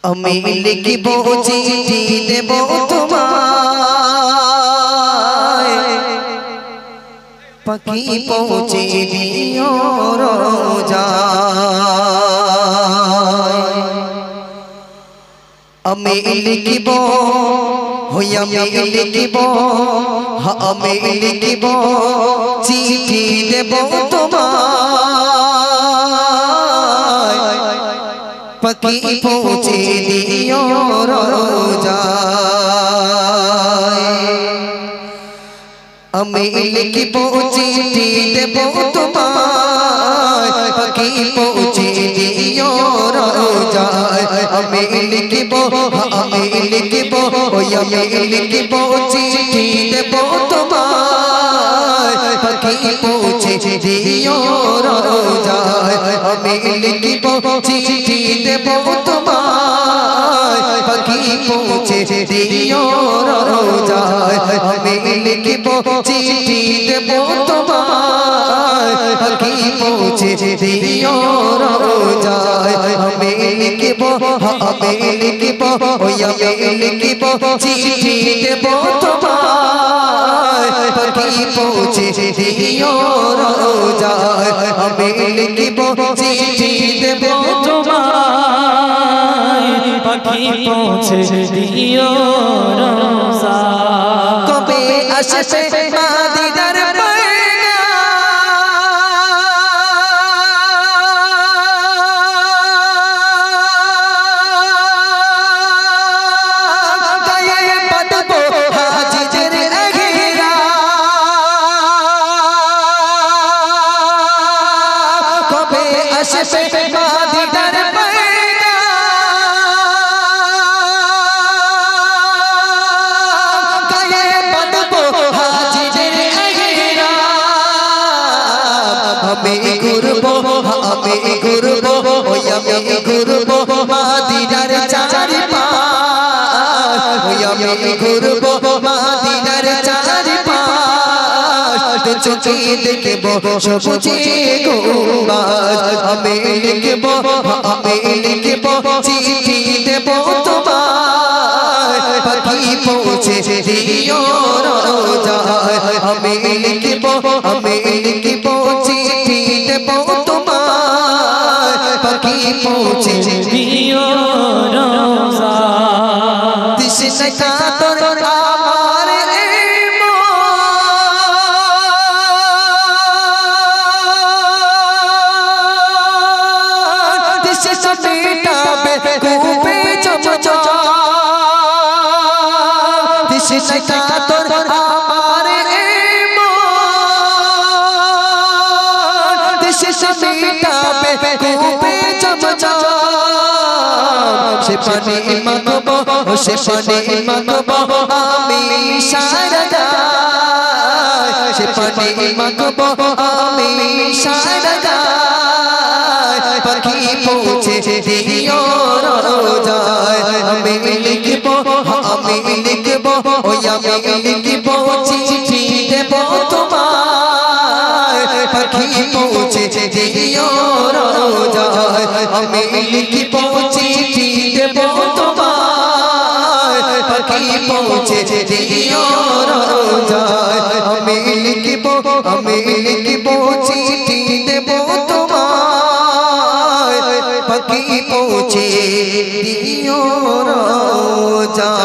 আমি লিখিব চিঠি দেব তোমায়, পাখি পৌঁছে দিও রোজায়। আমি লিখিব আমি লিখিব আমি লিখিব চিঠি দেব তোমায়, পাখি পৌঁছে দিও রোজায়। আমি লিখিব চিঠি দেব তোমায়, পাখি পৌঁছে দিও রোজায়। আমি লিখিব আমি লিখিব আমি লিখিব চিঠি দেব তোমায়, পাখি পৌঁছে দিও রোজায়। আমি লিখিব চিঠি দেব তোমায়, পাখি পৌঁছে দিও রোজায়। আমি লিখিব চিঠি দেব তোমায়, পাখি পৌঁছে দিও রোজায়। আমি লিখিব আমি লিখিব আমি লিখিব চিঠি দেব তোমায়, পাখি পৌঁছে দিও রোজায়। আমি লিখিব চিঠি দেব তোমায়, পাখি পৌঁছে দিও রোজায়। কবে আসবে মদিনার পয়গা, গায়ে বাঁধবো হাজিদের ঘেরা। কবে আসবে মদিনার পয়গা, গায়ে বাঁধবো হাজিদের ঘেরা। আমি ঘুরবো আমি ঘুরবো আমি ঘুরবো মদিনার চারিপাশ, আমি ঘুরবো মদিনার চারিপাশ। তো চোখে দেখবো সবুজে গুম্বাজ। আমি লিখবো আমি লিখবো চিঠি দেব তোমায়, পাখি পৌঁছে দিও রোজায়। আমি লিখবো আমি লিখবো চিঠি দেব তোমায়, পাখি পৌঁছে দিও রোজায়। তৃষ্ণা কাতর আমার এই মন, তৃষ্ণা মেটাবে কূপে চমচম। তৃষ্ণা কাতর আমার এই মন, তৃষ্ণা মেটাবে কূপে চমচম। সে পানি মাখবো সে পানি মাখবো আমি সারাগায়। সে পানি মাখবো আমি সারাগায়, পাখি পৌঁছে দিও রোজায়। আমি লিখবো আমি লিখবো আমি লিখবো চিঠি দেব তোমায়, পাখি পৌঁছে দিও রোজায়। আমি লিখবো চিঠি দেব তোমায়, পাখি পৌঁছে দিও রোজায়। আমি লিখবো চিঠি দেব তোমায়, পাখি পৌঁছে দিও রোজায়।